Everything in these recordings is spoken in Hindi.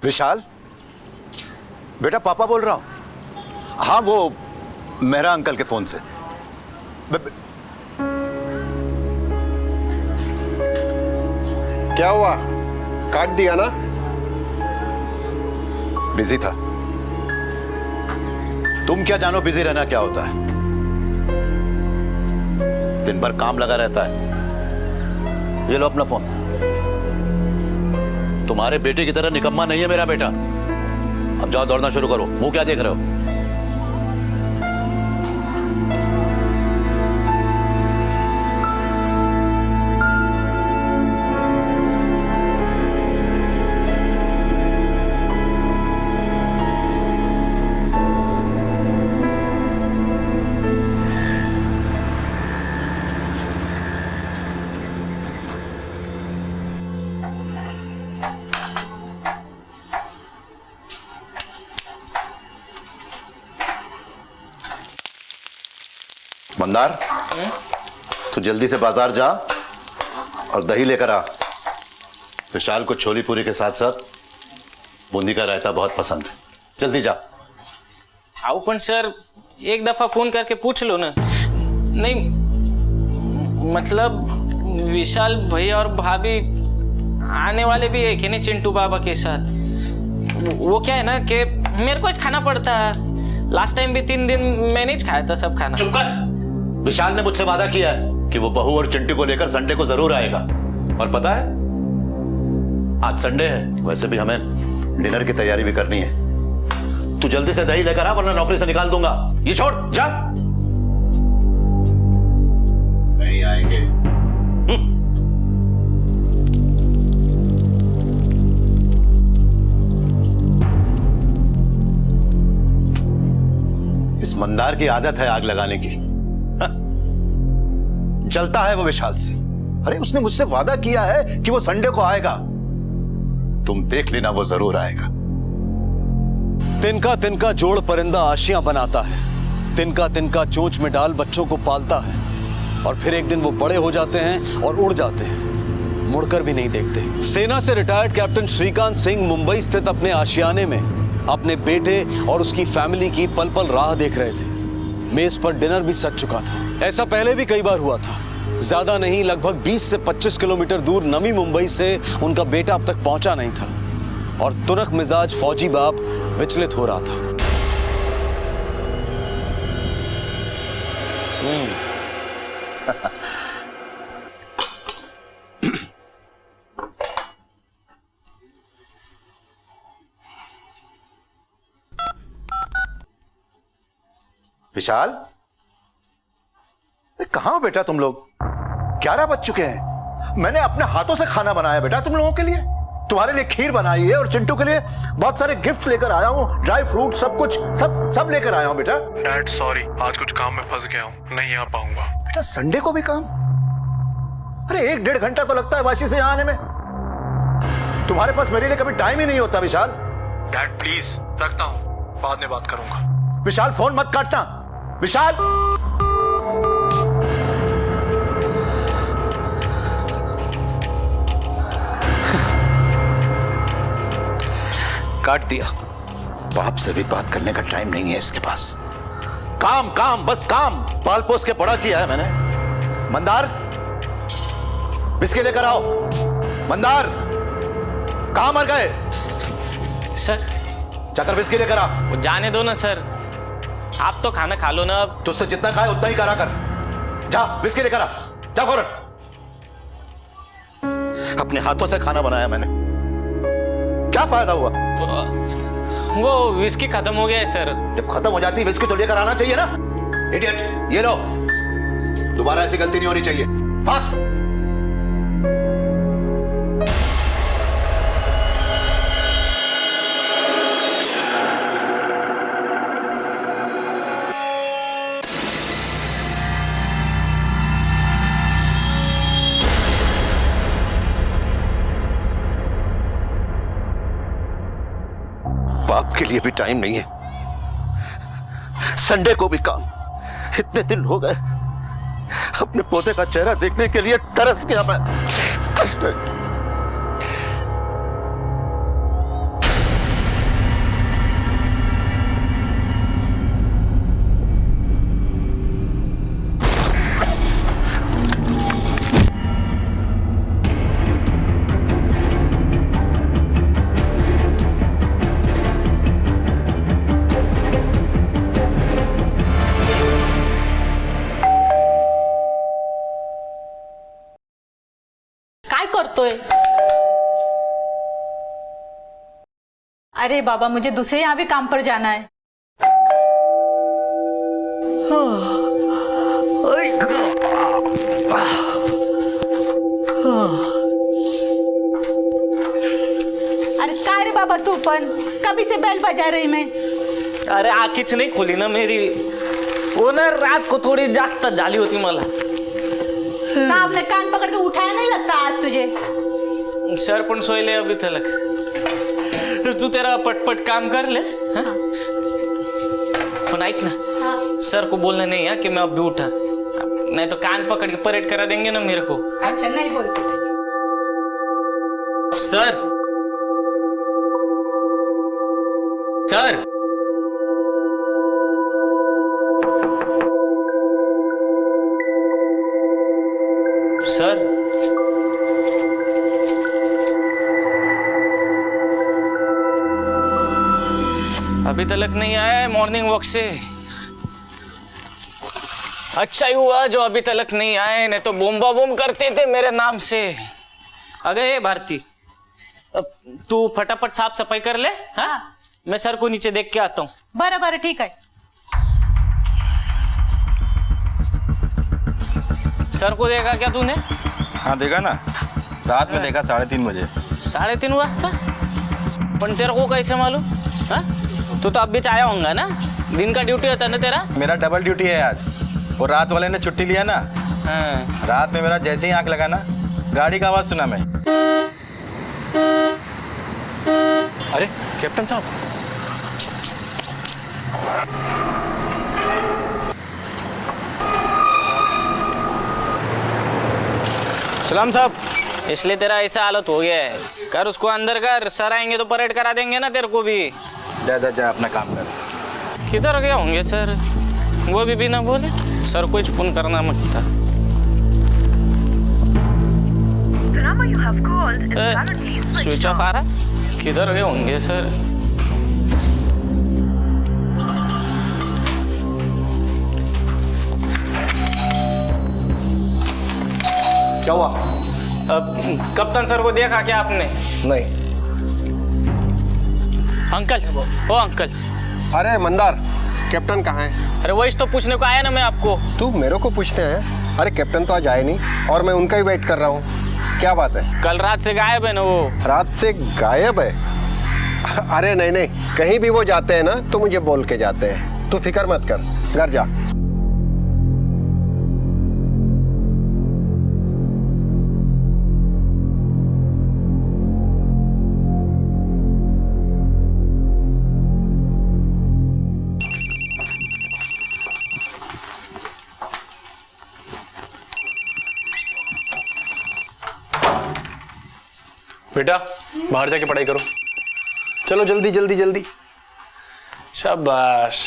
विशाल, बेटा पापा बोल रहा हूं। हाँ, वो मेहरा अंकल के फोन से। क्या हुआ, काट दिया ना? बिजी था। तुम क्या जानो बिजी रहना क्या होता है। दिन भर काम लगा रहता है। ये लो अपना फोन। तुम्हारे बेटे की तरह निकम्मा नहीं है मेरा बेटा। अब जाओ दौड़ना शुरू करो। मुंह क्या देख रहे हो? मंदार, तू जल्दी से बाजार जा और दही लेकर आ। विशाल को छोली पूरी के साथ साथ बूंदी का रायता बहुत पसंद है। जल्दी जा। आओ पण सर, एक दफा फोन करके पूछ लो ना। नहीं मतलब विशाल भैया और भाभी आने वाले भी है कि नहीं चिंटू बाबा के साथ। वो क्या है ना कि मेरे को आज खाना पड़ता है। लास्ट टाइम भी 3 दिन मैंने ही खाया था सब खाना। चुप कर। विशाल ने मुझसे वादा किया है कि वो बहू और चिंटू को लेकर संडे को जरूर आएगा। और पता है, आज संडे है, वैसे भी हमें डिनर की तैयारी भी करनी है। तू जल्दी से दही लेकर आ वरना नौकरी से निकाल दूंगा। ये छोड़, जा। नहीं आएंगे। इस मंदार की आदत है आग लगाने की। जलता है वो विशाल से। अरे उसने मुझसे वादा किया है कि वो संडे को आएगा। तुम देख लेना, वो जरूर आएगा। तिनका तिनका जोड़ परिंदा आशियां बनाता है। तिनका तिनका चोंच में डाल बच्चों को पालता है। और फिर एक दिन वो बड़े हो जाते हैं और उड़ जाते हैं, मुड़कर भी नहीं देखते। सेना से रिटायर्ड कैप्टन श्रीकांत सिंह मुंबई स्थित अपने आशियाने में अपने बेटे और उसकी फैमिली की पल पल राह देख रहे थे। मेज पर डिनर भी सज चुका था। ऐसा पहले भी कई बार हुआ था। ज्यादा नहीं, लगभग 20 से 25 किलोमीटर दूर नवी मुंबई से उनका बेटा अब तक पहुंचा नहीं था और तुरक मिजाज फौजी बाप विचलित हो रहा था। विशाल, कहां हो बेटा तुम लोग? 11 बज चुके हैं। मैंने अपने हाथों से खाना बनाया बेटा तुम लोगों के लिए। तुम्हारे लिए खीर बनाई है और चिंटू के लिए बहुत सारे गिफ्ट लेकर आया हूँ। ड्राई फ्रूट सब कुछ सब लेकर आया हूँ बेटा। डैड सॉरी, आज कुछ काम में फंस गया हूँ, नहीं आ पाऊंगा। बेटा संडे को भी काम? अरे 1-1.5 घंटा तो लगता है वाशी से यहाँ आने में। तुम्हारे पास मेरे लिए कभी टाइम ही नहीं होता विशाल। डैड प्लीज, रखता हूँ, बाद में बात करूंगा। विशाल फोन मत काटना। विशाल, काट दिया। बाप से भी बात करने का टाइम नहीं है इसके पास। काम काम बस काम। पाल पोस के बड़ा किया है मैंने। मंदार, बिस्किट लेकर आओ। मंदार, कहां मर गए? सर जाकर बिस्किट लेकर आ। वो जाने दो ना सर, आप तो खाना खा लो ना। अब तुझसे जितना खाए उतना ही करा कर। जा बिस्किट लेकर आ, जा फौरन। अपने हाथों से खाना बनाया मैंने, क्या फायदा हुआ? वो विस्की खत्म हो गया है सर। जब खत्म हो जाती विस्की तो लेकर आना चाहिए ना। इडियट, ये लो। दोबारा ऐसी गलती नहीं होनी चाहिए। फास्ट। बाप के लिए भी टाइम नहीं है, संडे को भी काम। इतने दिन हो गए अपने पोते का चेहरा देखने के लिए तरस गया मैं। करतोय? अरे बाबा, मुझे दूसरे यहाँ भी काम पर जाना है। अरे काय रे बाबा, तू पण कभी से बेल बजा रही मैं। अरे आखीच नाही खोली ना मेरी, वो ना रात को थोड़ी जास्त झाली होती मला। साहब ने कान पकड़ के उठाया नहीं लगता आज तुझे? सर पण सोयले अभी तलक। तू तेरा पटपट काम कर ले, हाँ? पण ऐक ना, सर को बोलना नहीं है कि मैं अब भी उठा, नहीं तो कान पकड़ के परेड करा देंगे ना मेरे को। अच्छा नहीं बोलते। सर सर सर अभी तक नहीं आया है मॉर्निंग वॉक से। अच्छा ही हुआ जो अभी तक नहीं आए, नहीं तो बोम्बा बोम करते थे मेरे नाम से। अगे भारती, अब तू फटाफट साफ सफाई कर ले, हाँ? मैं सर को नीचे देख के आता हूँ। बरं बरं ठीक है। सर को देखा क्या तूने? हाँ देखा ना, रात में देखा 3:30 बजे। 3:30 वाजता? पण तेरे को कैसे मालूम? हाँ? तू तो अब बीच आया होगा ना, दिन का ड्यूटी होता है ना तेरा? मेरा डबल ड्यूटी है आज। वो रात वाले ने छुट्टी लिया ना, हाँ। रात में मेरा जैसे ही आंख लगा ना, गाड़ी का आवाज सुना मैं। अरे कैप्टन साहब, सलाम साहब। इसलिए तेरा ऐसा हालत हो गया है। कर उसको अंदर कर, सर आएंगे तो परेड करा देंगे ना तेरे को भी। जा जा जा अपना काम कर। किधर गए होंगे सर? वो भी बिना बोले सर को फोन करना मत था। स्विच ऑफ आ रहा, किधर गए होंगे सर? क्या हुआ? अब कप्तान सर को देखा क्या आपने? नहीं। अंकल, ओ अंकल। अरे मंदार, कैप्टन कहाँ है? अरे वही तो पूछने को आया ना मैं आपको। तू मेरे को पूछते हैं? अरे कैप्टन तो आज आए नहीं और मैं उनका ही वेट कर रहा हूँ। क्या बात है? कल रात से गायब है ना वो। रात से गायब है? अरे नहीं नहीं, कहीं भी वो जाते हैं ना तो मुझे बोल के जाते हैं। तू फिक्र मत कर, घर जा। बेटा बाहर जाके पढ़ाई करो, चलो जल्दी जल्दी जल्दी। शाबाश,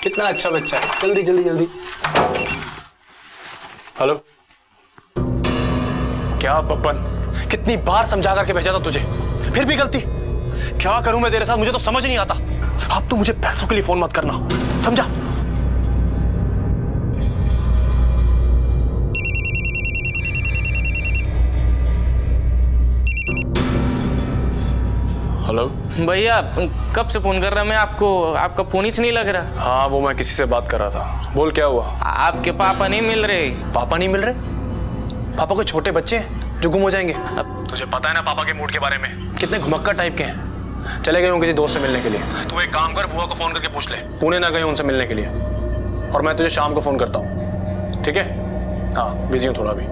कितना अच्छा बच्चा है। जल्दी जल्दी जल्दी। हेलो, क्या बब्बन, कितनी बार समझा करके भेजा था तुझे, फिर भी गलती। क्या करूं मैं तेरे साथ, मुझे तो समझ नहीं आता। अब तो मुझे पैसों के लिए फोन मत करना, समझा? हेलो भैया, कब से फोन कर रहा मैं आपको, आपका फोन ही नहीं लग रहा। हाँ, वो मैं किसी से बात कर रहा था। बोल क्या हुआ? आपके पापा नहीं मिल रहे। पापा नहीं मिल रहे? पापा कोई छोटे बच्चे हैं जो गुम हो जाएंगे? अब तुझे पता है ना पापा के मूड के बारे में, कितने घुमक्कड़ टाइप के हैं। चले गए हों किसी दोस्त से मिलने के लिए। तू एक काम कर, बुआ को फोन करके पूछ ले, पुणे ना गए उनसे मिलने के लिए। और मैं तुझे शाम को फोन करता हूँ, ठीक है? हाँ, बिजी हूँ थोड़ा भी।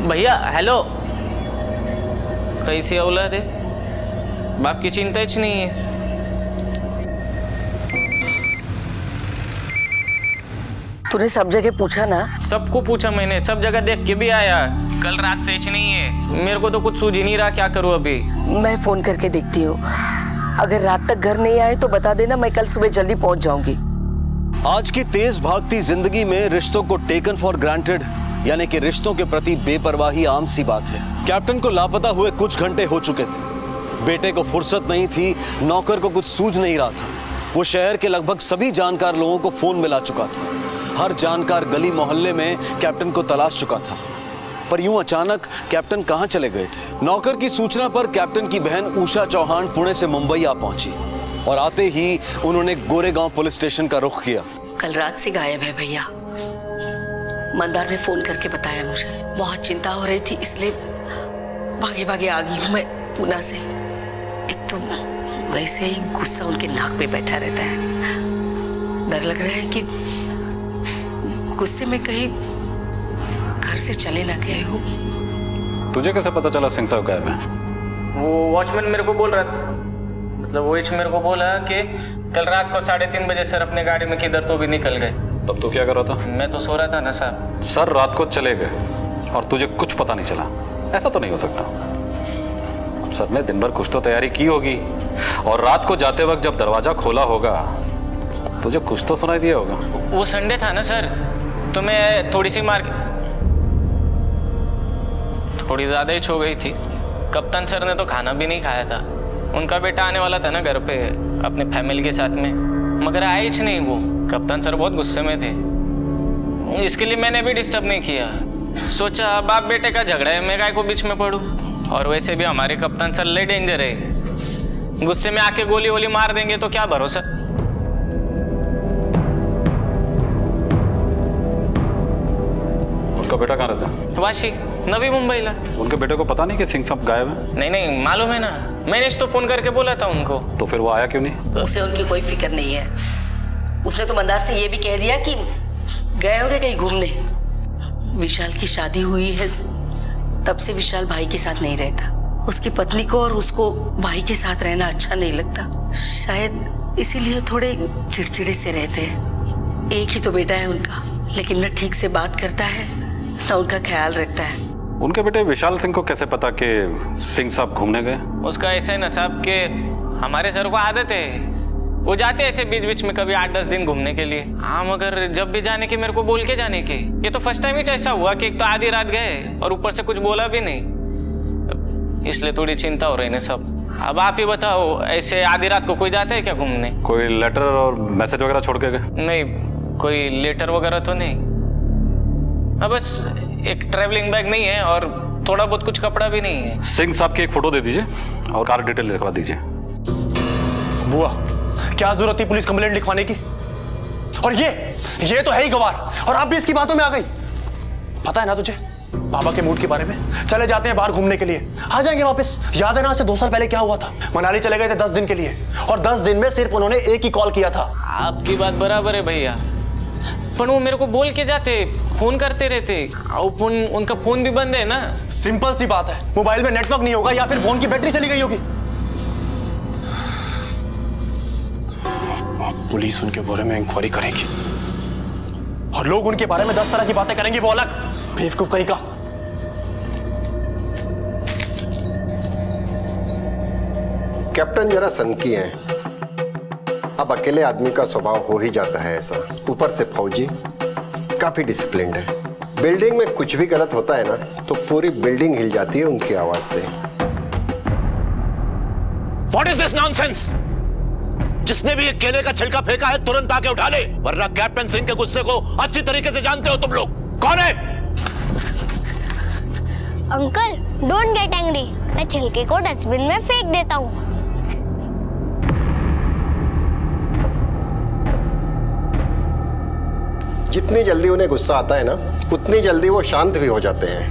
भैया हेलो, कैसी औलाद है, बाप की चिंता ही नहीं है। तूने सब जगह पूछा ना? सबको पूछा मैंने, सब जगह देख के भी आया। कल रात से ही नहीं है, मेरे को तो कुछ सूझ ही नहीं रहा क्या करूं अभी। मैं फोन करके देखती हूँ, अगर रात तक घर नहीं आए तो बता देना, मैं कल सुबह जल्दी पहुंच जाऊंगी। आज की तेज भागती जिंदगी में रिश्तों को टेकन फॉर ग्रांटेड, यानी कि रिश्तों के प्रति बेपरवाही आम सी बात है। कैप्टन को लापता हुए कुछ घंटे हो चुके थे। बेटे को फुर्सत नहीं थी, नौकर को कुछ सूझ नहीं रहा था। वो शहर के लगभग सभी जानकार लोगों को फोन मिला चुका था। हर जानकार गली मोहल्ले में कैप्टन को तलाश चुका था। पर यूं अचानक कैप्टन कहां चले गए थे? नौकर की सूचना पर कैप्टन की बहन उषा चौहान पुणे से मुंबई आ पहुंची और आते ही उन्होंने गोरेगांव पुलिस स्टेशन का रुख किया। कल रात से गायब है भैया। मंदार ने फोन करके बताया मुझे। बहुत चिंता हो रही थी, इसलिए भागे भागे आ गई हूँ मैं पूना से। एक तो वैसे ही गुस्सा उनके नाक पे बैठा रहता है। डर लग रहा है कि गुस्से में कहीं घर से चले ना गए हो। तुझे कैसे पता चला सिंह साहब गायब हैं? वो वॉचमैन मेरे को बोल रहा था, मतलब वो मेरे को बोला कि कल रात को 3:30 बजे सर अपने गाड़ी में किधर तो भी निकल गए। तब तो क्या कर रहा था? मैं तो सो रहा था ना साहब। सर रात को चले गए और तुझे कुछ पता नहीं चला, ऐसा तो नहीं हो सकता। अब सर ने दिन भर कुछ तो तैयारी की होगी और रात को जाते वक्त जब दरवाजा खोला होगा तुझे कुछ तो सुनाई दिया होगा। वो संडे था ना सर, तो मैं थोड़ी सी थोड़ी ज्यादा ही छो गई थी। कप्तान सर ने तो खाना भी नहीं खाया था। उनका बेटा आने वाला था ना घर पे अपने फैमिली के साथ में, मगर आए ही नहीं वो। कप्तान सर बहुत गुस्से में थे, इसके लिए मैंने भी डिस्टर्ब नहीं किया। सोचा बाप बेटे का झगड़ा है, मैं गाय को बीच में पड़ूं। और वैसे भी हमारे कप्तान सर ले डेंजर है, गुस्से में आके गोली वोली मार देंगे तो क्या भरोसा। उनका बेटा कहाँ रहता है? वाशी, नवी मुंबईला। उनके बेटे को पता नहीं कि सिंह साहब गायब हैं? नहीं नहीं मालूम है ना, मैंने तो फोन करके बोला था उनको। तो फिर वो आया क्यों नहीं? उसे उनकी कोई फिक्र नहीं है। उसने तो मंदार से ये भी कह दिया कि गए होंगे कहीं घूमने। विशाल की शादी हुई है तब से विशाल भाई के साथ नहीं रहता। उसकी पत्नी को और उसको भाई के साथ रहना अच्छा नहीं लगता, शायद इसीलिए थोड़े चिड़चिड़े से रहते हैं। एक ही तो बेटा है उनका, लेकिन न ठीक से बात करता है न उनका ख्याल रखता है। उनके बेटे विशाल सिंह को कैसे पता कि सिंह साहब घूमने गए? उसका ऐसा है ना साहब के हमारे सर को आदत है, वो जाते ऐसे बीच बीच में कभी 8-10 दिन घूमने के लिए। हाँ मगर जब भी जाने की मेरे को बोल के जाने की। ये तो फर्स्ट टाइम ही ऐसा हुआ कि एक तो आधी रात गए और ऊपर से कुछ बोला भी नहीं, इसलिए थोड़ी चिंता हो रही है सब। अब आप ही बताओ, ऐसे आधी रात को कोई जाता है क्या घूमने? कोई लेटर और मैसेज वगैरह छोड़ के गए? नहीं, कोई लेटर वगैरह तो नहीं। हाँ बस एक ट्रैवलिंग बैग नहीं है और थोड़ा बहुत कुछ कपड़ा भी नहीं है। सिंह साहब की एक फोटो दे दीजिए और कार डिटेल लिखवा दीजिए। बुआ, क्या जरूरत थी पुलिस कंप्लेंट लिखवाने की? और ये तो है ही गवार, और आप भी इसकी बातों में आ गई। पता है ना तुझे पापा के मूड के बारे में? चले जाते हैं बाहर घूमने के लिए, आ जाएंगे वापस। याद है ना से 2 साल पहले क्या हुआ था? मनाली चले गए थे 10 दिन के लिए और 10 दिन में सिर्फ उन्होंने एक ही कॉल किया था। आपकी बात बराबर है भैया, पर वो मेरे को बोल के जाते, फोन करते रहते। उनका फोन भी बंद है ना। सिंपल सी बात है, मोबाइल में नेटवर्क नहीं होगा या फिर फोन की बैटरी चली गई होगी। पुलिस उनके बारे में इंक्वायरी करेगी और लोग उनके बारे में 10 तरह की बातें करेंगे, वो अलग बेवकूफ कहीं का। कैप्टन जरा सनकी हैं। अब अकेले आदमी का स्वभाव हो ही जाता है ऐसा। ऊपर से फौजी, काफी डिसिप्लिन्ड है। बिल्डिंग में कुछ भी गलत होता है ना तो पूरी बिल्डिंग हिल जाती है उनकी आवाज से। What is this nonsense? जिसने भी ये केले का छिलका फेंका है तुरंत आके उठा ले, वरना कैप्टन सिंह के गुस्से को अच्छी तरीके से जानते हो तुम लोग। कौन है? Uncle, don't get angry. मैं छिलके को डस्टबिन में फेंक देता हूँ। जितनी जल्दी उन्हें गुस्सा आता है ना उतनी जल्दी वो शांत भी हो जाते हैं।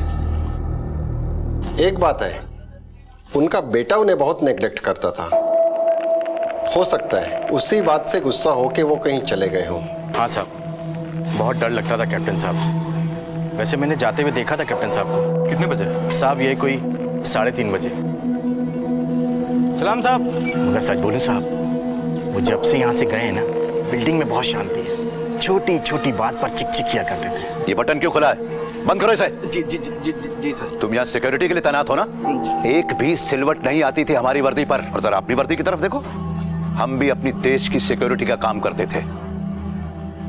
एक बात है, उनका बेटा उन्हें बहुत नेग्लेक्ट करता था। हो सकता है उसी बात से गुस्सा होके वो कहीं चले गए हों। हाँ साहब, बहुत डर लगता था कैप्टन साहब से। वैसे मैंने जाते हुए देखा था कैप्टन साहब को। कितने बजे? साहब ये कोई 3:30 बजे। सलाम साहब। मगर सच बोलूं साहब, वो जब से यहाँ से गए हैं ना, बिल्डिंग में बहुत शांति है। छोटी छोटी बात पर चिक चिक किया करते थे। ये बटन क्यों खुला है? बंद करो इसे। जी जी जी जी जी सर। तुम यहाँ सिक्योरिटी के लिए तैनात हो ना? एक भी सिलवट नहीं आती थी हमारी वर्दी पर। और जरा अपनी वर्दी की तरफ देखो, हम भी अपनी देश की सिक्योरिटी का काम करते थे।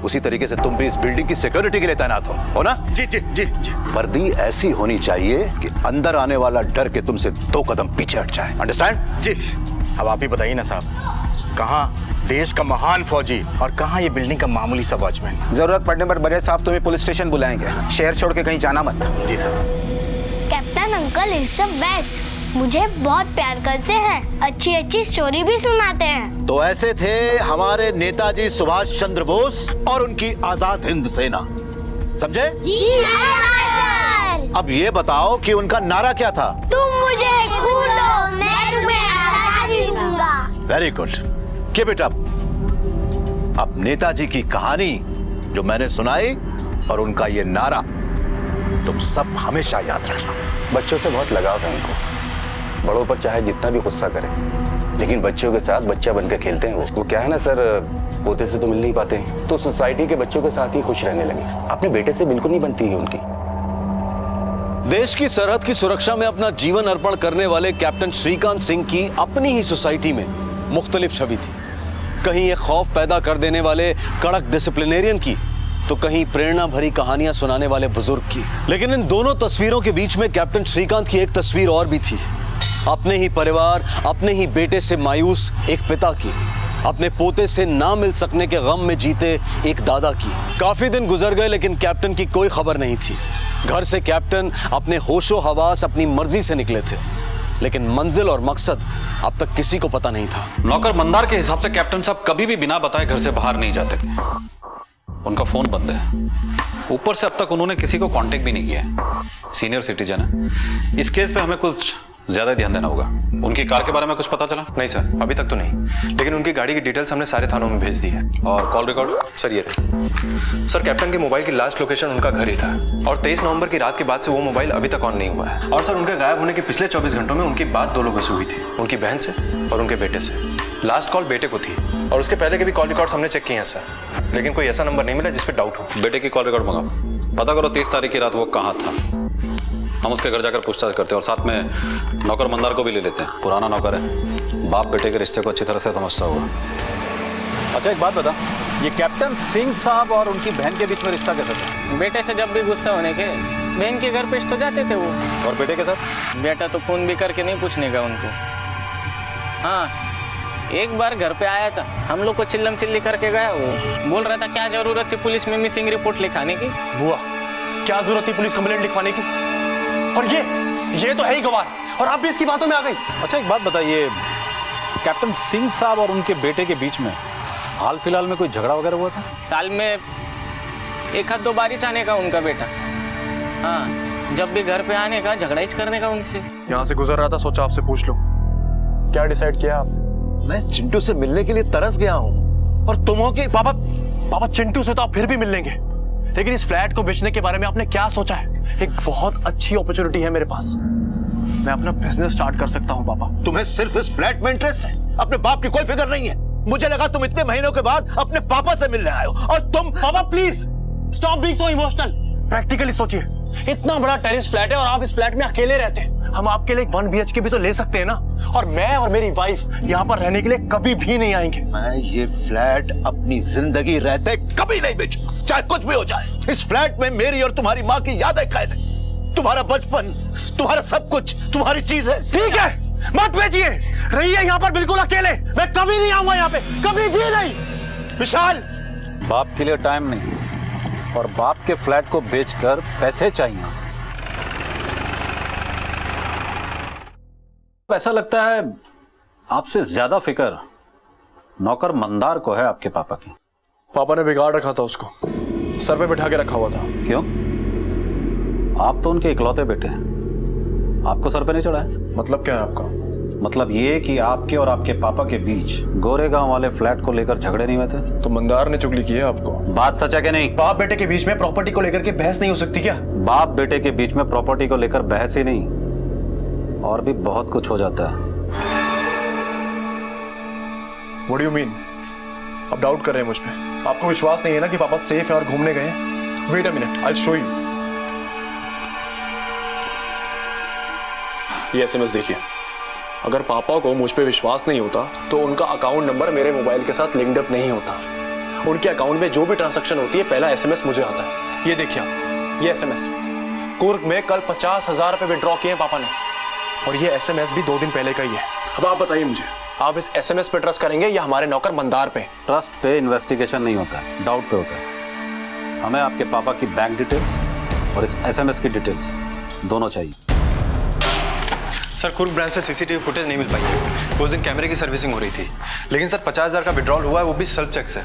उसी तरीके से तुम भी इस बिल्डिंग की सिक्योरिटी के लिए तैनात हो ना? जी जी जी जी। वर्दी ऐसी होनी चाहिए कि अंदर आने वाला डर के तुमसे 2 कदम पीछे हट जाए। अंडरस्टैंड? जी। अब आप ही बताइए ना साहब, कहाँ देश का महान फौजी और कहाँ ये बिल्डिंग का मामूली सा वॉचमैन? जरूरत पड़ने पर बड़े साहब तुम्हें पुलिस स्टेशन बुलाएंगे। शहर छोड़ के कहीं जाना मत। जी sir. Shrikant uncle is the best. मुझे बहुत प्यार करते हैं, अच्छी अच्छी स्टोरी भी सुनाते हैं। तो ऐसे थे हमारे नेताजी सुभाष चंद्र बोस और उनकी आजाद हिंद सेना, समझे? जी सर। अब ये बताओ कि उनका नारा क्या था? तुम मुझे खून दो, मैं तुम्हें आजादी दूंगा। Very good, keep it up. अब नेताजी की कहानी जो मैंने सुनाई और उनका ये नारा तुम सब हमेशा याद रखना। बच्चों से बहुत लगाव है उनको, बड़ों पर चाहे जितना भी गुस्सा करें, लेकिन बच्चों के साथ बच्चा बनकर खेलते हैं वो क्या है ना सर, पोते से तो मिल नहीं पाते, तो सोसाइटी के बच्चों के साथ ही खुश रहने लगे। अपने बेटे से बिल्कुल नहीं बनती है उनकी। देश की सरहद की सुरक्षा में अपना जीवन अर्पण करने वाले कैप्टन श्रीकांत सिंह की अपनी ही सोसाइटी में मुख्तलिफ छवि थी। कहीं एक खौफ पैदा कर देने वाले कड़क डिसिप्लिनेरियन की, तो कहीं प्रेरणा भरी कहानियां सुनाने वाले बुजुर्ग की। लेकिन इन दोनों तस्वीरों के बीच में कैप्टन श्रीकांत की एक तस्वीर और भी थी, अपने ही परिवार, अपने ही बेटे से मायूस एक पिता की, अपने पोते से ना मिल सकने के गम में जीते एक दादा की। काफी दिन गुजर गए लेकिन कैप्टन की कोई खबर नहीं थी। घर से कैप्टन अपने होशो हवास अपनी मर्जी से निकले थे, लेकिन मंजिल और मकसद अब तक किसी को पता नहीं था। नौकर मंदार के हिसाब से कैप्टन साहब कभी भी बिना बताए घर से बाहर नहीं जाते थे। उनका फोन बंद है, ऊपर से अब तक उन्होंने किसी को कांटेक्ट भी नहीं किया है। सीनियर सिटीजन है, इस केस पे हमें कुछ ज्यादा ध्यान देना होगा। उनकी कार के बारे में कुछ पता चला? नहीं सर, अभी तक तो नहीं, लेकिन उनकी गाड़ी की डिटेल्स हमने सारे थानों में भेज दी है। और कॉल रिकॉर्ड? सर ये रहे। सर कैप्टन के मोबाइल की लास्ट लोकेशन उनका घर ही था, और 23 नवंबर की रात के बाद से वो मोबाइल अभी तक ऑन नहीं हुआ है। और सर उनके गायब होने के पिछले 24 घंटों में उनकी बात 2 लोगों से हुई थी, उनकी बहन से और उनके बेटे से। लास्ट कॉल बेटे को थी, और उसके पहले के भी कॉल रिकॉर्ड्स हमने चेक किए हैं सर, लेकिन कोई ऐसा नंबर नहीं मिला जिस पे डाउट हो। बेटे की कॉल रिकॉर्ड मंगाओ, पता करो 30 तारीख की रात वो कहाँ था। हम उसके घर जाकर पूछताछ करते हैं और साथ में नौकर मंदार को भी ले लेते हैं। पुराना नौकर है, बाप बेटे के रिश्ते को अच्छी तरह से समझता होगा। अच्छा एक बात बता, ये कैप्टन सिंह साहब और उनकी बहन के बीच में रिश्ता कैसा था? बेटे से जब भी गुस्सा होने के बहन के घर पेश तो जाते थे वो। और बेटे के साथ? बेटा तो फोन भी करके नहीं पूछने का उनको। हाँ, एक बार घर पे आया था, हम लोग को चिल्लम चिल्ली करके गया। वो बोल रहा था क्या जरूरत थी पुलिस में मिसिंग रिपोर्ट लिखाने की। बुआ, क्या जरूरत थी पुलिस कंप्लेंट लिखवाने की? और ये तो है ही गवार, और आप भी इसकी बातों में आ गई। अच्छा एक बात बताइए, कैप्टन सिंह साहब और उनके बेटे के बीच में हाल फिलहाल में कोई झगड़ा वगैरह हुआ था? साल में 1-2 बार ही आने का उनका बेटा। हाँ, जब भी घर पे आने का झगड़ा ही करने का उनसे। यहाँ से गुजर रहा था, सोचा आपसे पूछ लो, क्या डिसाइड किया आप? मैं चिंटू से मिलने के लिए तरस गया हूँ, और तुम हो कि पापा चिंटू से तो आप फिर भी मिल लेंगे, लेकिन इस फ्लैट को बेचने के बारे में आपने क्या सोचा है? एक बहुत अच्छी अपॉर्चुनिटी है मेरे पास, मैं अपना बिजनेस स्टार्ट कर सकता हूँ पापा। तुम्हें सिर्फ इस फ्लैट में इंटरेस्ट है, अपने बाप की कोई फिक्र नहीं है। मुझे लगा तुम इतने महीनों के बाद अपने पापा से मिलने आए हो, और तुम। पापा please stop being so emotional, practically सोचिए, इतना बड़ा टेरेस फ्लैट है और आप इस फ्लैट में अकेले रहते हैं। हम आपके लिए 1 BHK भी तो ले सकते हैं ना, और मैं और मेरी वाइफ यहाँ पर रहने के लिए कभी भी नहीं आएंगे। मैं ये फ्लैट अपनी जिंदगी रहते कभी नहीं बेचूंगा, चाहे कुछ भी हो जाए। इस फ्लैट में मेरी और तुम्हारी माँ की यादें कैद है, तुम्हारा बचपन, तुम्हारा सब कुछ, तुम्हारी चीजें। ठीक है, मत बेचिए, रहिए यहाँ पर बिल्कुल अकेले, मैं कभी नहीं आऊंगा यहाँ पे, कभी भी नहीं। विशाल, बाप के लिए टाइम नहीं, और बाप के फ्लैट को बेचकर पैसे चाहिए। ऐसा लगता है आपसे ज्यादा फिक्र नौकर मंदार को है आपके पापा की। पापा ने बिगाड़ रखा था उसको, सर पे बिठा के रखा हुआ था। क्यों? आप तो उनके इकलौते बेटे हैं, आपको सर पे नहीं चढ़ा है। मतलब क्या है आपका? मतलब ये कि आपके और आपके पापा के बीच गोरेगांव वाले फ्लैट को लेकर झगड़े नहीं हुए थे? तो मंदार ने चुगली की है आपको। बात सच है कि नहीं? बाप बेटे के बीच में प्रॉपर्टी को लेकर के बहस नहीं हो सकती क्या? बाप बेटे के बीच में प्रॉपर्टी को लेकर बहस ही नहीं, और भी बहुत कुछ हो जाता है। What do you mean? आप डाउट कर रहे हैं मुझ पे? आपको विश्वास नहीं है ना कि पापा सेफ है और घूमने गए हैं? Wait a minute, I'll show you. ये SMS देखिए। अगर पापा को मुझ पे विश्वास नहीं होता तो उनका अकाउंट नंबर मेरे मोबाइल के साथ लिंक्ड अप नहीं होता। उनके अकाउंट में जो भी ट्रांजैक्शन होती है पहला SMS मुझे आता है। ये देखिए आप, ये SMS कुर्ग में कल 50,000 रुपए विड्रॉ किए हैं पापा ने, और ये SMS भी 2 दिन पहले का ही है। अब आप बताइए मुझे, आप इस SMS पे ट्रस्ट करेंगे या हमारे नौकर मंदार पे? ट्रस्ट पे इन्वेस्टिगेशन नहीं होता है, डाउट पे होता है। हमें आपके पापा की बैंक डिटेल्स और इस SMS की डिटेल्स दोनों चाहिए। सर कुर्ग ब्रांच से सीसीटीवी फुटेज नहीं मिल पाई है। उस दिन कैमरे की सर्विसिंग हो रही थी, लेकिन सर 50,000 का विड्रॉल हुआ है, वो भी सेल्फ चेक से।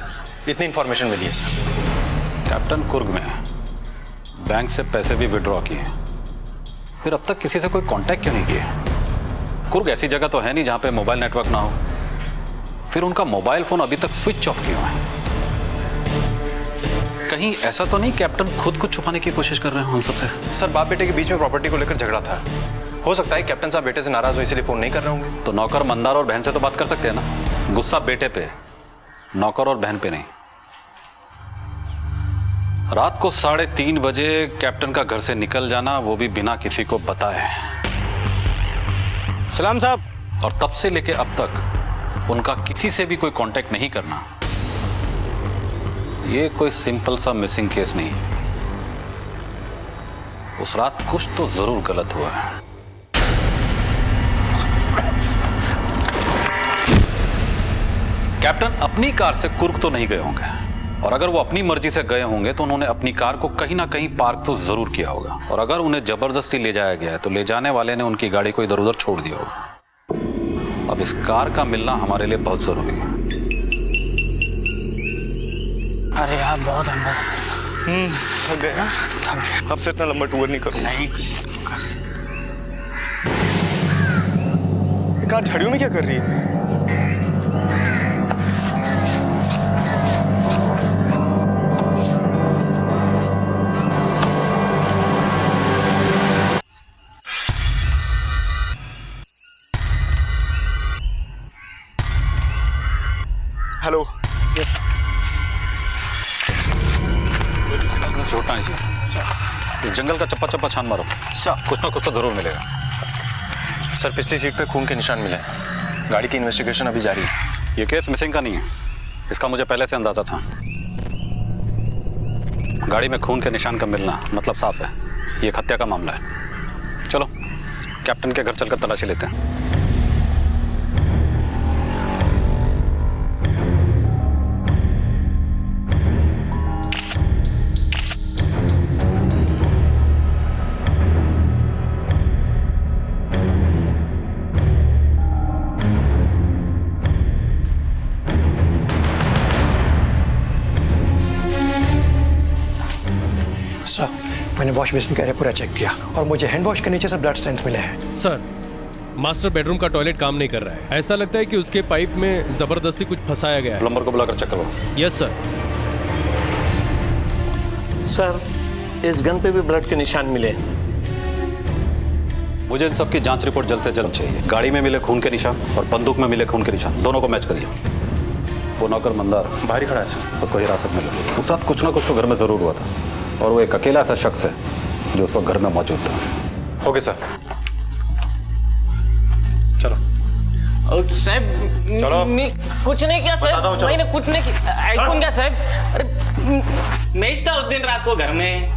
इतनी इन्फॉर्मेशन मिली है सर। कैप्टन कुर्ग में बैंक से पैसे भी विड्रॉ किए, फिर अब तक किसी से कोई कांटेक्ट क्यों नहीं किया? कुर्ग ऐसी जगह तो है नहीं जहां पे मोबाइल नेटवर्क ना हो, फिर उनका मोबाइल फोन अभी तक स्विच ऑफ क्यों है? कहीं ऐसा तो नहीं कैप्टन खुद को छुपाने की कोशिश कर रहे हो हम सबसे? सर बाप बेटे के बीच में प्रॉपर्टी को लेकर झगड़ा था, हो सकता है कैप्टन साहब बेटे से नाराज हो इसलिए फोन नहीं कर रहे होंगे। तो नौकर मंदार और बहन से तो बात कर सकते हैं ना, गुस्सा बेटे पे, नौकर और बहन पे नहीं। रात को 3:30 बजे कैप्टन का घर से निकल जाना, वो भी बिना किसी को बताए। सलाम साहब। और तब से लेके अब तक उनका किसी से भी कोई कांटेक्ट नहीं करना, ये कोई सिंपल सा मिसिंग केस नहीं। उस रात कुछ तो जरूर गलत हुआ है। कैप्टन अपनी कार से कुर्ग तो नहीं गए होंगे, और अगर वो अपनी मर्जी से गए होंगे तो उन्होंने अपनी कार को कहीं ना कहीं पार्क तो जरूर किया होगा, और अगर उन्हें जबरदस्ती ले जाया गया है तो ले जाने वाले ने उनकी गाड़ी को इधर उधर छोड़ दिया होगा। अब इस कार का मिलना हमारे लिए बहुत जरूरी है। अरे यार बहुत अंदर। थक गए ना? थक गए। अब से इतना लंबा टूर नहीं करूँगा। नहीं। कार झाड़ियों में क्या कर रही है? हेलो। छोड़ना नहीं चाहिए। जंगल का चप्पा चप्पा छान मारो, कुछ ना कुछ तो जरूर मिलेगा। सर पिछली सीट पे खून के निशान मिले हैं, गाड़ी की इन्वेस्टिगेशन अभी जारी है। ये केस मिसिंग का नहीं है, इसका मुझे पहले से अंदाजा था। गाड़ी में खून के निशान का मिलना मतलब साफ है, ये एक हत्या का मामला है। चलो कैप्टन के घर चलकर तलाशी लेते हैं। सर मैंने वॉश बेसिन का एरिया पूरा चेक किया और मुझे हैंड वॉश के नीचे से ब्लड स्टेन्स मिले हैं। सर मास्टर बेडरूम का टॉयलेट काम नहीं कर रहा है, ऐसा लगता है कि उसके पाइप में जबरदस्ती कुछ फंसाया गया है। प्लम्बर को बुलाकर चेक करो। Yes sir. सर इस गन पे भी ब्लड के निशान मिले। मुझे इन सब की जांच रिपोर्ट जल्द से जल्द चाहिए। गाड़ी में मिले खून के निशान और बंदूक में मिले खून के निशान, दोनों को मैच करिए। वो नौकर मंदार बाहर ही खड़ा है सर, उसको हिरासत में लो। उस रात कुछ ना कुछ तो घर में जरूर हुआ था, और वो एक अकेला ऐसा शख्स है जो उस वक्त घर में मौजूद था। ओके सर, चलो। साहब चलो। कुछ नहीं किया साहब, मैंने कुछ नहीं किया। आईफोन क्या साहब? अरे मैं था उस दिन रात को घर में।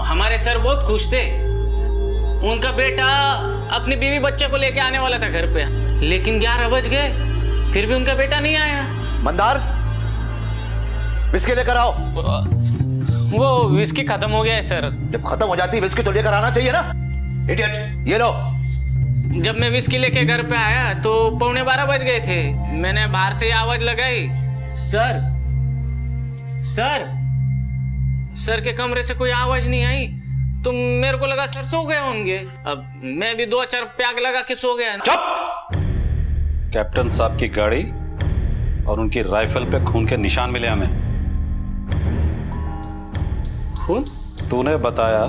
हमारे सर बहुत खुश थे, उनका बेटा अपनी बीवी बच्चे को लेके आने वाला था घर पे, लेकिन 11 बज गए, फिर भी उनका बेटा नहीं आया। मंदार विस्की लेकर आओ। वो विस्की खत्म हो गया है सर। जब खत्म हो जाती विस्की तो लेकर आना चाहिए ना, इडियट। ये लो। जब मैं विस्की लेके घर पे आया तो 11:15 बज गए थे। मैंने बाहर से आवाज लगाई, सर सर सर के कमरे से कोई आवाज नहीं आई, तो मेरे को लगा सर सो गए होंगे। अब मैं भी 2-4 पैग लगा के सो गया। चुप! कैप्टन साहब की गाड़ी और उनकी राइफल पे खून के निशान मिले हमें। खून? तूने बताया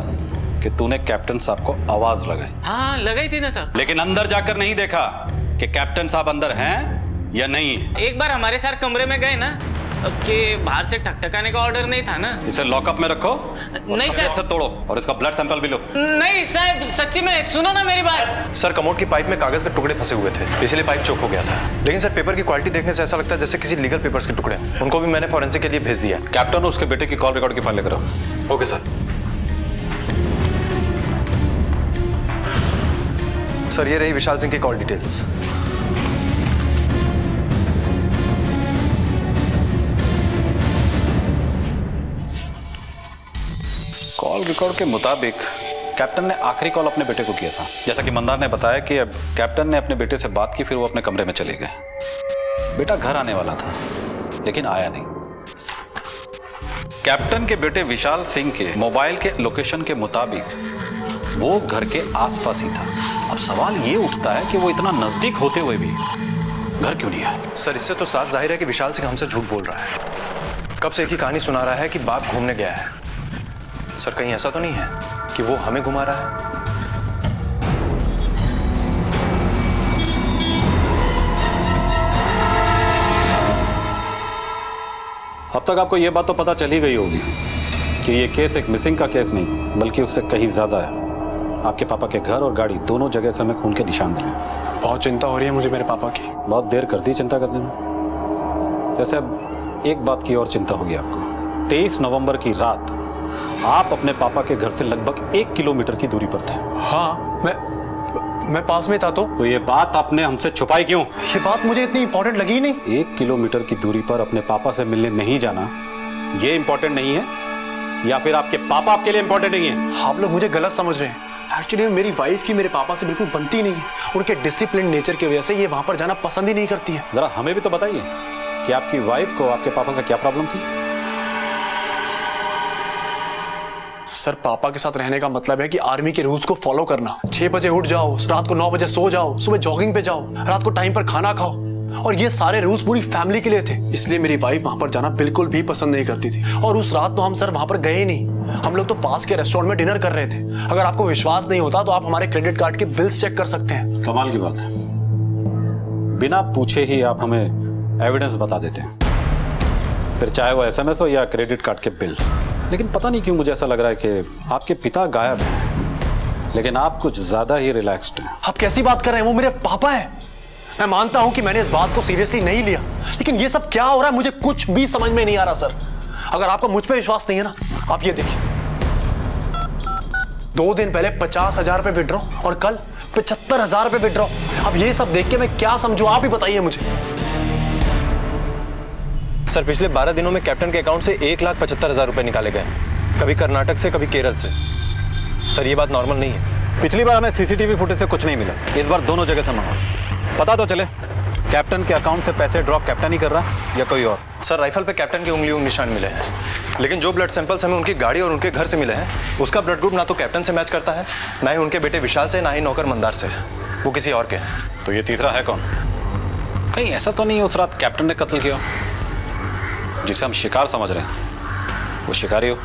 कि तूने कैप्टन साहब को आवाज लगाई। हाँ लगाई थी ना साहब। लेकिन अंदर जाकर नहीं देखा कि कैप्टन साहब अंदर हैं या नहीं। एक बार हमारे साथ कमरे में गए ना, कि बाहर से ठकठकाने का ऑर्डर नहीं था ना। इसे लॉकअप में रखो। नहीं सर। तोड़ो और इसका ब्लड सैंपल भी लो। नहीं साहब, सच्ची में सुनो ना मेरी बात। सर कमोड की पाइप में कागज के टुकड़े फंसे हुए थे, इसलिए पाइप चोक हो गया था। लेकिन सर पेपर की क्वालिटी देखने से ऐसा लगता है जैसे किसी लीगल पेपर्स के टुकड़े। उनको भी मैंने फॉरेंसिक के लिए भेज दिया। कैप्टन उसके बेटे की कॉल रिकॉर्ड की फाइल लेकर आओ। Okay sir. सर ये रही विशाल सिंह की कॉल डिटेल्स। कॉल रिकॉर्ड के मुताबिक कैप्टन ने आखिरी कॉल अपने बेटे को किया था। जैसा कि मंदार ने बताया कि अब कैप्टन ने अपने बेटे से बात की, फिर वो अपने कमरे में चले गए। बेटा घर आने वाला था लेकिन आया नहीं। कैप्टन के बेटे विशाल सिंह के मोबाइल के लोकेशन के मुताबिक वो घर के आसपास ही था। अब सवाल ये उठता है कि वो इतना नजदीक होते हुए भी घर क्यों नहीं आया? सर इससे तो साफ जाहिर है कि विशाल सिंह हमसे झूठ बोल रहा है। कब से एक ही कहानी सुना रहा है कि बाप घूमने गया है। सर कहीं ऐसा तो नहीं है कि वो हमें घुमा रहा है? अब तक आपको यह बात तो पता चल ही गई होगी कि ये केस एक मिसिंग का केस नहीं बल्कि उससे कहीं ज्यादा है। आपके पापा के घर और गाड़ी दोनों जगह से हमें खून के निशान मिले। बहुत चिंता हो रही है मुझे मेरे पापा की। बहुत देर कर दी चिंता करने में। वैसे अब एक बात की और चिंता होगी आपको। 23 नवंबर की रात आप अपने पापा के घर से लगभग 1 किलोमीटर की दूरी पर थे। हाँ मैं पास में था। तो ये बात आपने हमसे छुपाई क्यों? ये बात मुझे इतनी इंपॉर्टेंट लगी नहीं। 1 किलोमीटर की दूरी पर अपने पापा से मिलने नहीं जाना ये इंपॉर्टेंट नहीं है या फिर आपके पापा आपके लिए इंपॉर्टेंट नहीं है? आप लोग मुझे गलत समझ रहे हैं। एक्चुअली मेरी वाइफ की मेरे पापा से बिल्कुल बनती नहीं है। उनके डिसिप्लिन नेचर की वजह से ये वहां पर जाना पसंद ही नहीं करती है। जरा हमें भी तो बताइए कि आपकी वाइफ को आपके पापा से क्या प्रॉब्लम थी? सर पापा के साथ रहने का मतलब है कि आर्मी के रूल्स को फॉलो करना। 6 बजे उठ जाओ, रात को 9 बजे सो जाओ, सुबह जॉगिंग पे जाओ, रात को टाइम पर खाना खाओ। और ये सारे रूल्स पूरी फैमिली के लिए थे। इसलिए मेरी वाइफ वहां पर जाना बिल्कुल भी पसंद नहीं करती थी। और उस रात तो हम सर वहां पर गए ही नहीं। हम लोग तो पास के रेस्टोरेंट में डिनर कर रहे थे। अगर आपको विश्वास नहीं होता तो आप हमारे क्रेडिट कार्ड के बिल्स चेक कर सकते हैं। कमाल की बात है, बिना पूछे ही आप हमें एविडेंस बता देते हैं, फिर चाहे वो SMS हो या क्रेडिट कार्ड के बिल। लेकिन पता नहीं क्यों मुझे ऐसा लग रहा है कि आपके पिता गायब हैं, लेकिन आप कुछ ज्यादा ही रिलैक्स्ड हैं। आप कैसी बात कर रहे हैं? वो मेरे पापा हैं। मैं मानता हूं कि मैंने इस बात को सीरियसली नहीं लिया, लेकिन ये सब क्या हो रहा है मुझे कुछ भी समझ में नहीं आ रहा। सर अगर आपको मुझ पे विश्वास नहीं है ना, आप ये देखिए, 2 दिन पहले 50,000 रुपए विड्रॉ और कल 75,000 रुपए विड्रॉ। अब ये सब देख के मैं क्या समझूं, आप ही बताइए मुझे। सर पिछले 12 दिनों में कैप्टन के अकाउंट से 1,75,000 रुपए निकाले गए, कभी कर्नाटक से कभी केरल से। सर ये बात नॉर्मल नहीं है। पिछली बार हमें CCTV फुटेज से कुछ नहीं मिला, इस बार दोनों जगह से मंगा। पता तो चले कैप्टन के अकाउंट से पैसे ड्रॉ कैप्टन ही कर रहा है या कोई और? सर राइफल पे कैप्टन के उंगली निशान मिले हैं, लेकिन जो ब्लड सैंपल्स हमें उनकी गाड़ी और उनके घर से मिले हैं उसका ब्लड ग्रुप ना तो कैप्टन से मैच करता है, ना ही उनके बेटे विशाल से, ना ही नौकर मंदार से। वो किसी और के हैं। तो ये तीसरा है कौन? कहीं ऐसा तो नहीं उस रात कैप्टन ने कत्ल किया जिसे हम शिकार समझ रहे हैं, वो शिकारी हो?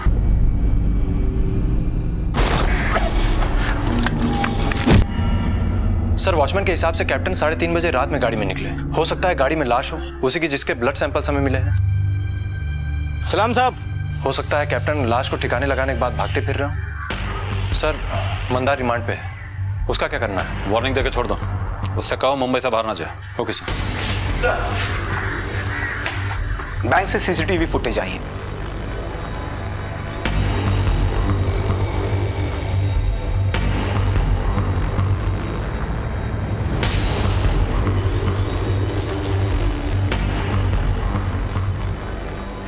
सर वॉचमैन के हिसाब से कैप्टन 3:30 बजे रात में गाड़ी में निकले। हो सकता है गाड़ी में लाश हो, उसी की जिसके ब्लड सैंपल्स हमें मिले हैं। सलाम साहब। हो सकता है कैप्टन लाश को ठिकाने लगाने के बाद भागते फिर रहे हो। सर मंदार रिमांड पे है, उसका क्या करना है? वार्निंग देके छोड़ दो, उससे कहो मुंबई से बाहर ना जाए। Okay sir. बैंक से CCTV फुटेज आई है।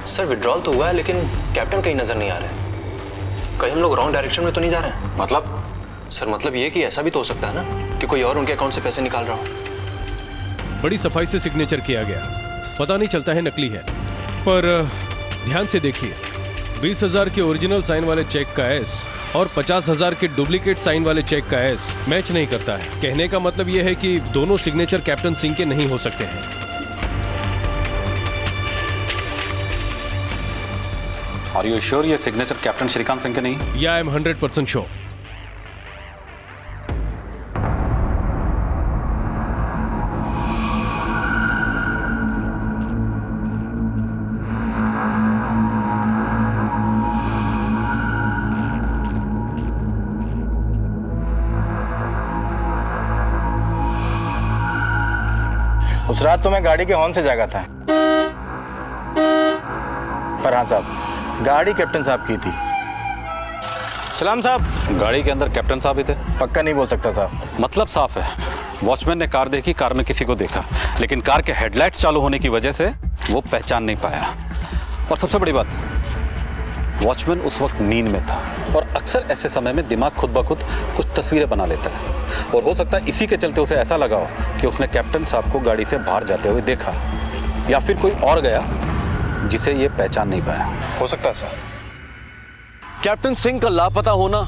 सर विड्रॉल तो हुआ है लेकिन कैप्टन कहीं नजर नहीं आ रहे हैं। कहीं हम लोग रॉन्ग डायरेक्शन में तो नहीं जा रहे हैं? मतलब? सर मतलब ये कि ऐसा भी तो हो सकता है ना कि कोई और उनके अकाउंट से पैसे निकाल रहा हो। बड़ी सफाई से सिग्नेचर किया गया, पता नहीं चलता है नकली है। पर ध्यान से देखिए, 20,000 के ओरिजिनल साइन वाले चेक का S और 50,000 के डुप्लीकेट साइन वाले चेक का S मैच नहीं करता है। कहने का मतलब यह है कि दोनों सिग्नेचर कैप्टन सिंह के नहीं हो सकते हैं। Are you sure ये सिग्नेचर कैप्टन श्रीकांत सिंह के नहीं? Yeah, I am 100% sure. उस रात तो मैं गाड़ी के हॉर्न से जागा था, पर हाँ साहब गाड़ी कैप्टन साहब की थी। सलाम साहब। गाड़ी के अंदर कैप्टन साहब ही थे? पक्का नहीं बोल सकता साहब। मतलब साफ है, वॉचमैन ने कार देखी, कार में किसी को देखा, लेकिन कार के हेडलाइट्स चालू होने की वजह से वो पहचान नहीं पाया। और सबसे बड़ी बात, वॉचमैन उस वक्त नींद में था और अक्सर ऐसे समय में दिमाग खुद ब खुद कुछ तस्वीरें बना लेता है और हो सकता है इसी के चलते उसे ऐसा लगा हो कि उसने कैप्टन साहब को गाड़ी से बाहर जाते हुए देखा या फिर कोई और गया जिसे ये पहचान नहीं पाया। हो सकता है सर। कैप्टन सिंह का लापता होना,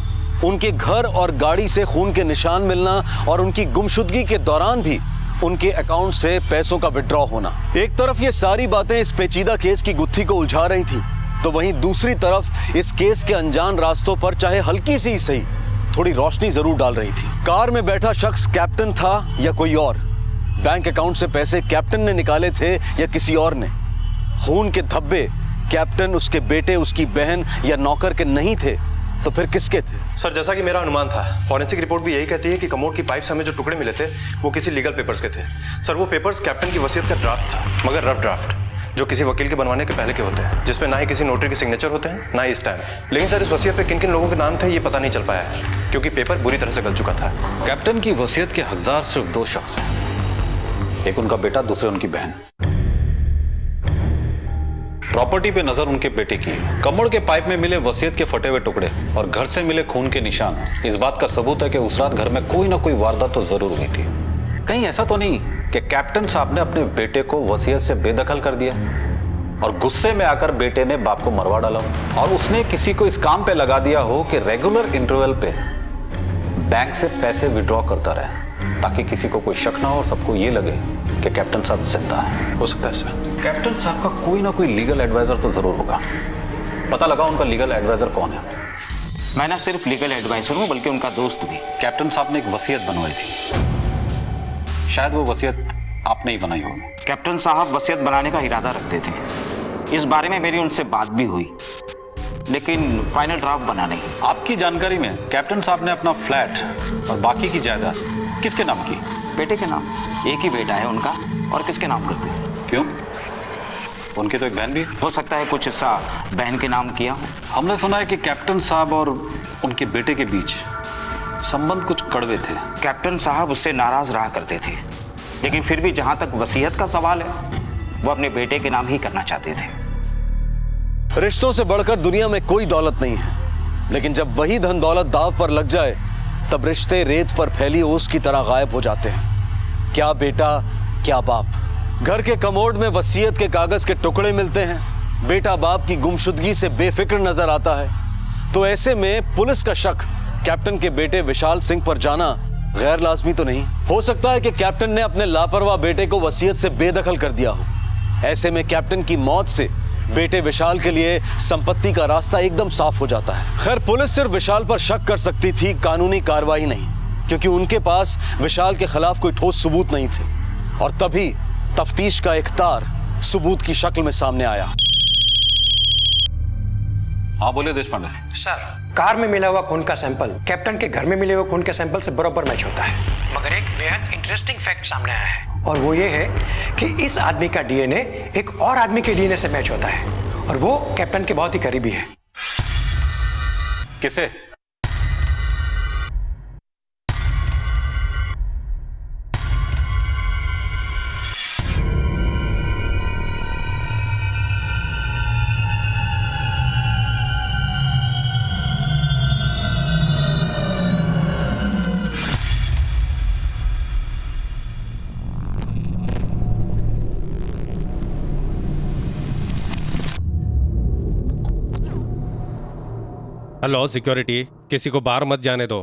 उनके घर और गाड़ी से खून के निशान मिलना और उनकी गुमशुदगी के दौरान भी उनके अकाउंट से पैसों का विड्रॉ होना, एक तरफ ये सारी बातें इस पेचीदा केस की गुत्थी को उलझा रही थी, तो वहीं दूसरी तरफ इस केस के अनजान रास्तों पर चाहे हल्की सी सही थोड़ी रोशनी जरूर डाल रही थी। कार में बैठा शख्स कैप्टन था या कोई और? बैंक अकाउंट से पैसे कैप्टन ने निकाले थे या किसी और ने? खून के धब्बे कैप्टन, उसके बेटे, उसकी बहन या नौकर के नहीं थे तो फिर किसके थे? सर जैसा कि मेरा अनुमान था, फॉरेंसिक रिपोर्ट भी यही कहती है कि कमोड की पाइप से हमें जो टुकड़े मिले थे वो किसी लीगल पेपर्स के थे। सर वो पेपर्स कैप्टन की वसीयत का ड्राफ्ट था, मगर रफ ड्राफ्ट, जो किसी वकील के बनवाने के पहले के होते हैं, जिसमें ना ही किसी नोटरी के सिग्नेचर होते हैं ना ही स्टैम्प। लेकिन सर इस वसीयत पे किन किन लोगों के नाम थे ये पता नहीं चल पाया है, क्योंकि पेपर बुरी तरह से गल चुका था। कैप्टन की वसीयत के हकदार सिर्फ दो शख्स हैं, एक उनका बेटा, दूसरे उनकी बहन। प्रॉपर्टी पे नजर उनके बेटे की है। कमोड के पाइप में मिले वसीयत के फटे हुए टुकड़े और घर से मिले खून के निशान इस बात का सबूत है कि उस रात घर में कोई ना कोई वारदात तो जरूर हुई थी। कहीं ऐसा तो नहीं कि कैप्टन साहब ने अपने बेटे को वसीयत से बेदखल कर दिया और गुस्से में आकर बेटे ने बाप को मरवा डाला और उसने किसी को इस काम पे लगा दिया हो कि रेगुलर इंटरवल पे बैंक से पैसे विड्रॉ करता रहे ताकि किसी को कोई शक ना हो और सबको ये लगे कि कैप्टन साहब जिंदा है। हो सकता है सर। कैप्टन साहब का कोई ना कोई लीगल एडवाइजर तो जरूर होगा। पता लगा उनका लीगल एडवाइजर कौन है? मैं ना सिर्फ लीगल एडवाइजर हूँ बल्कि उनका दोस्त भी। कैप्टन साहब ने एक वसीयत बनवाई थी, शायद वो वसीयत आपने ही बनाई होगी। कैप्टन साहब वसीयत बनाने का इरादा रखते थे, इस बारे में मेरी उनसे बात भी हुई, लेकिन फाइनल ड्राफ्ट बना नहीं। आपकी जानकारी में कैप्टन साहब ने अपना फ्लैट और बाकी की जायदाद किसके नाम की? बेटे के नाम। एक ही बेटा है उनका, और किसके नाम करते हैं? क्यों? उनकी तो एक बहन भी हो सकता है कुछ हिस्सा बहन के नाम किया हो। हमने सुना है कि कैप्टन साहब और उनके बेटे के बीच संबंध कुछ कड़वे थे। कैप्टन साहब उससे नाराज रहा करते थे, लेकिन फिर भी जहां तक वसीयत का सवाल है वो अपने बेटे के नाम ही करना चाहते थे। रिश्तों से बढ़कर दुनिया में कोई दौलत नहीं है, लेकिन जब वही धन दौलत दाव पर लग जाए तब रिश्ते रेत पर फैली ओस की तरह गायब हो जाते हैं। क्या बेटा, क्या बाप। घर के कमोड में वसीयत के कागज के टुकड़े मिलते हैं, बेटा बाप की गुमशुदगी से बेफिक्र नजर आता है, तो ऐसे में पुलिस का शक कैप्टन के बेटे विशाल सिंह पर जाना गैर लाजमी तो नहीं? हो सकता है कि कैप्टन ने अपने लापरवाह बेटे को वसीयत से बेदखल कर दिया हो। ऐसे में कैप्टन की मौत से बेटे विशाल के लिए संपत्ति का रास्ता एकदम साफ हो जाता है। खैर पुलिस सिर्फ विशाल पर शक कर सकती थी, कानूनी कार्रवाई नहीं, क्योंकि उनके पास विशाल के खिलाफ कोई ठोस सबूत नहीं थे। और तभी तफ्तीश का एक तार सबूत की शक्ल में सामने आया। हाँ बोले देश पांडे। सर कार में मिला हुआ खून का सैंपल कैप्टन के घर में मिले हुए खून के सैंपल से बराबर मैच होता है, मगर एक बेहद इंटरेस्टिंग फैक्ट सामने आया है, और वो ये है कि इस आदमी का डीएनए एक और आदमी के डीएनए से मैच होता है, और वो कैप्टन के बहुत ही करीबी है। किसे? हेलो सिक्योरिटी, किसी को बाहर मत जाने दो।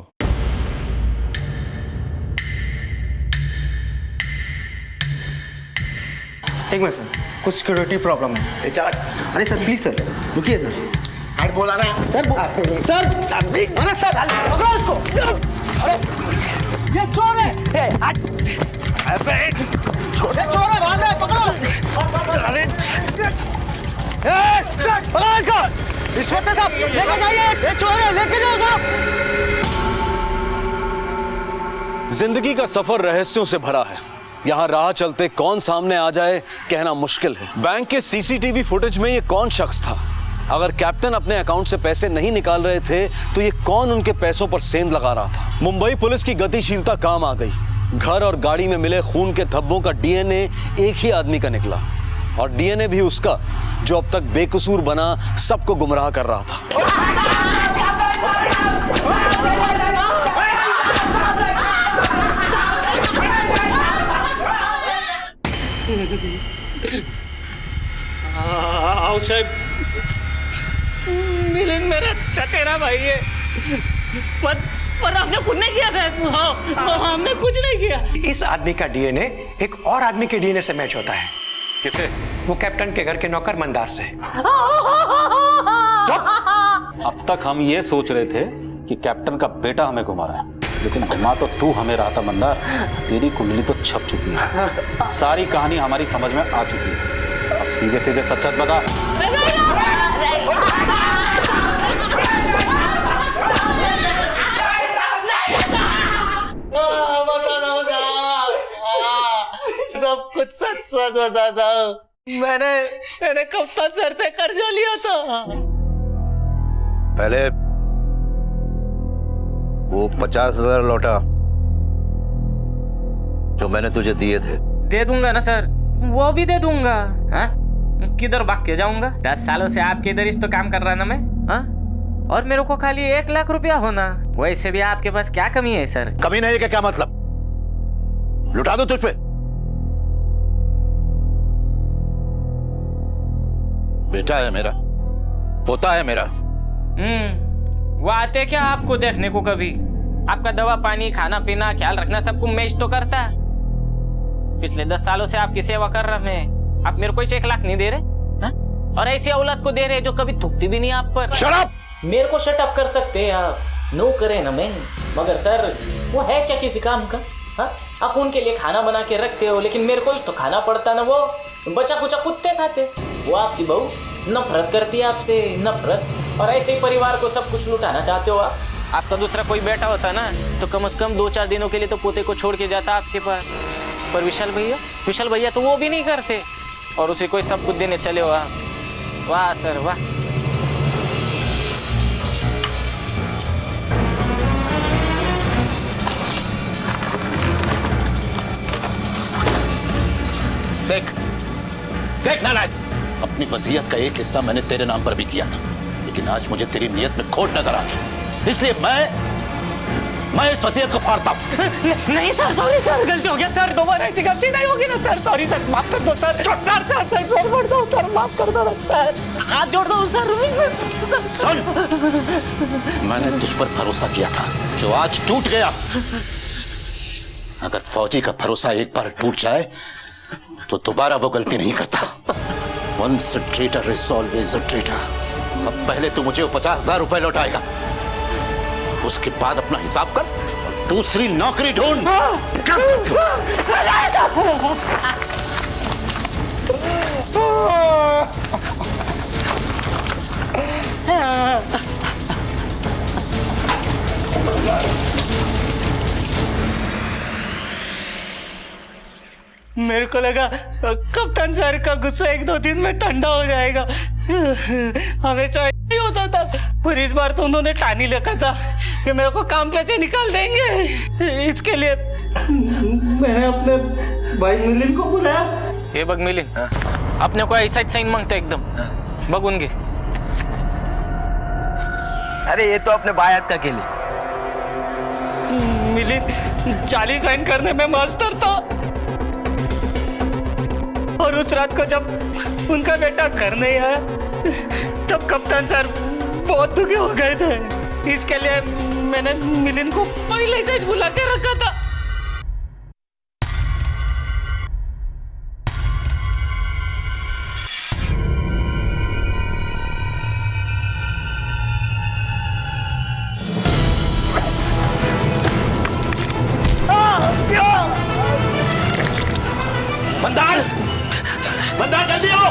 एक मिनट सर, कुछ सिक्योरिटी प्रॉब्लम है। अरे सर प्लीज सर रुकिए सर। अरे बोला ना सर, सर अरे सर पकड़ो इसको। अरे ये चोर है। अबे छोटे चोर है, भाग रहा है, पकड़ो। अरे पकड़ो इसको। इंस्पेक्टर साहब लेके जाइए, ये चोर है, लेके जाओ साहब। जिंदगी का सफर रहस्यों से भरा है। यहाँ राह चलते कौन सामने आ जाए कहना मुश्किल है। बैंक के सीसीटीवी फुटेज में ये कौन शख्स था? अगर कैप्टन अपने अकाउंट से पैसे नहीं निकाल रहे थे तो ये कौन उनके पैसों पर सेंध लगा रहा था? मुंबई पुलिस की गतिशीलता काम आ गई। घर और गाड़ी में मिले खून के धब्बों का डीएनए एक ही आदमी का निकला। और डीएनए भी उसका, जो अब तक बेकसूर बना सबको गुमराह कर रहा था। आओ साहब, मिलिंद मेरा चचेरा भाई है, पर हमने कुछ नहीं किया साहब। हाँ, हमने कुछ नहीं किया। इस आदमी का डीएनए एक और आदमी के डीएनए से मैच होता है। किसे? वो कैप्टन के घर के नौकर मंदार से। अब तक हम ये सोच रहे थे कि कैप्टन का बेटा हमें घुमा रहा है, लेकिन घुमा तो तू हमें रहा था मंदार। तेरी कुंडली तो छप चुकी है, सारी कहानी हमारी समझ में आ चुकी है। अब सीधे सीधे सच सच बता। सब कुछ सच सच बताता हूँ। मैंने कप्तान सर से कर्जा लिया था। पहले वो 50,000 लौटा जो मैंने तुझे दिए थे। दे दूंगा ना सर, वो भी दे दूंगा। हाँ, किधर भाग के जाऊंगा? 10 सालों से आपके इधर इस तो काम कर रहा ना मैं। हाँ, और मेरे को खाली 1 लाख रुपया होना। वैसे भी आपके पास क्या कमी है सर? कमी नहीं है क्या मतलब? लुटा दो तुझ पे। बेटा है मेरा, पोता है मेरा। वो आते क्या आपको देखने को कभी? आपका दवा पानी खाना पीना ख्याल रखना सबको मैच तो करता। पिछले 10 सालों से आपकी सेवा कर रहा मैं। आप मेरे को 1 लाख नहीं दे रहे हा? और ऐसी औलाद को दे रहे जो कभी थूकती भी नहीं आप पर। Shut up! मेरे को शट अप कर सकते हैं आप, नो करे ना मैं, मगर सर वो है क्या किसी काम का? हा? आप उनके लिए खाना बना के रखते हो, लेकिन मेरे को तो खाना पड़ता ना। वो बचा कुचा कुत्ते खाते। वो आपकी बहू नफरत करती है आपसे, नफरत। और ऐसे ही परिवार को सब कुछ लुटाना चाहते हो आप। आपका दूसरा कोई बेटा होता ना तो कम से कम 2-4 दिनों के लिए तो पोते को छोड़ के जाता आपके पास। पर विशाल भैया तो वो भी नहीं करते, और उसे कोई सब कुछ देने चले हो आप। वाह सर वाह। देख नालायक, अपनी वसीयत का एक हिस्सा मैंने तेरे नाम पर भी किया था, लेकिन आज मुझे तेरी नीयत में खोट नजर आ गई, इसलिए मैं इस वसीयत को फाड़ता हूं। नहीं सर, सॉरी सर, गलती हो गया सर। दोबारा ऐसी गलती नहीं होगी ना सर। सॉरी सर, माफ कर दो सर। सर माफ कर दो सर, हाथ जोड़ दो सर। सुन, मैंने तुझ पर भरोसा किया था जो आज टूट गया। अगर फौजी का भरोसा एक बार टूट जाए तो दोबारा वो गलती नहीं करता। Once a traitor is always a traitor। अब पहले तू मुझे 50,000 रुपए लौटाएगा, उसके बाद अपना हिसाब कर और दूसरी नौकरी ढूंढ। मेरे को लगा कप्तान सर का गुस्सा 1-2 दिन में ठंडा हो जाएगा। हमेशा नहीं होता था, पर इस बार तो उन्होंने ठानी रखा था कि मेरे को काम पे से निकाल देंगे। इसके लिए मैंने अपने भाई मिलिंद को बुलाया। ये बग मिलिंद, अपने को ऐसा साइन मांगता एकदम बगुन के। अरे ये तो अपने बायात का के लिए मिलिंद 40 साइन करने में मास्टर था। और उस रात को जब उनका बेटा घर नहीं आया तब कप्तान सर बहुत दुखी हो गए थे। इसके लिए मैंने मिलिंद को पहले से बुला के रखा था। मंदार जल्दी आओ।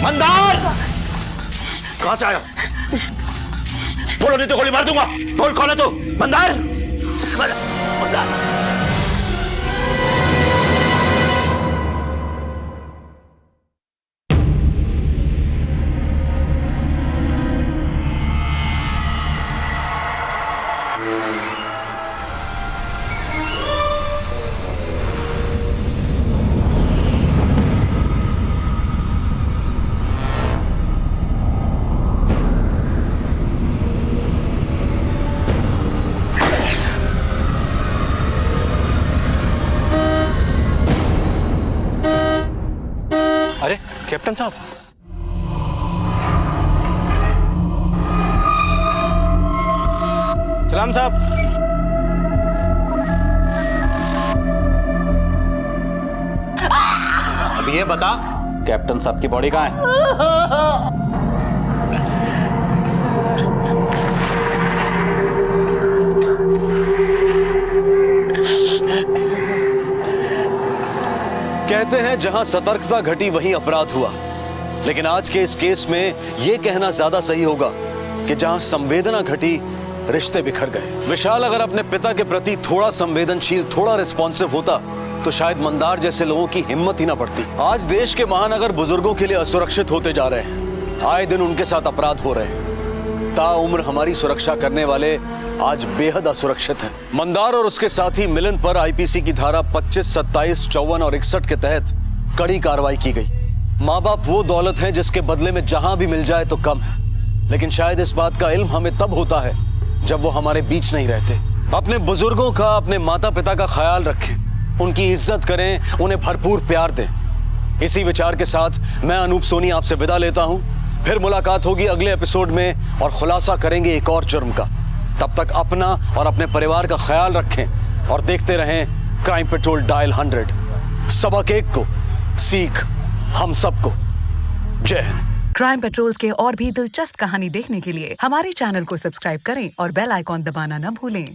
मंदार कहां से आया? बोलो नहीं तो गोली मार दूंगा। बोल कौन है तू? मंदार, मंदार। कैप्टन साहब। सलाम साहब। अब ये बता कैप्टन साहब की बॉडी कहाँ है? कहते हैं जहां सतर्कता घटी वहीं अपराध हुआ, लेकिन आज के इस केस में यह कहना ज्यादा सही होगा कि जहां संवेदना घटी रिश्ते बिखर गए। विशाल अगर अपने पिता के प्रति थोड़ा संवेदनशील, थोड़ा रिस्पॉन्सिव होता तो शायद मंदार जैसे लोगों की हिम्मत ही ना पड़ती। आज देश के महानगर बुजुर्गों के लिए असुरक्षित होते जा रहे हैं। आए दिन उनके साथ अपराध हो रहे हैं। ताउम्र हमारी सुरक्षा करने वाले आज बेहद असुरक्षित हैं। मंदार और उसके साथी मिलन पर आईपीसी की धारा 25, 27, 54 और 61 के तहत कड़ी कार्रवाई की गई। माँ बाप वो दौलत है जिसके बदले में जहां भी मिल जाए तो कम है, लेकिन शायद इस बात का इल्म हमें तब होता है जब वो हमारे बीच नहीं रहते। अपने बुजुर्गों का, अपने माता पिता का ख्याल रखें, उनकी इज्जत करें, उन्हें भरपूर प्यार दें। इसी विचार के साथ मैं अनूप सोनी आपसे विदा लेता हूं। फिर मुलाकात होगी अगले एपिसोड में और खुलासा करेंगे एक और जुर्म का। तब तक अपना और अपने परिवार का ख्याल रखें और देखते रहें क्राइम पेट्रोल डायल 100। सबक एक को, सीख हम सबको। जय हिंद। क्राइम पेट्रोल्स के और भी दिलचस्प कहानी देखने के लिए हमारे चैनल को सब्सक्राइब करें और बेल आइकॉन दबाना न भूलें।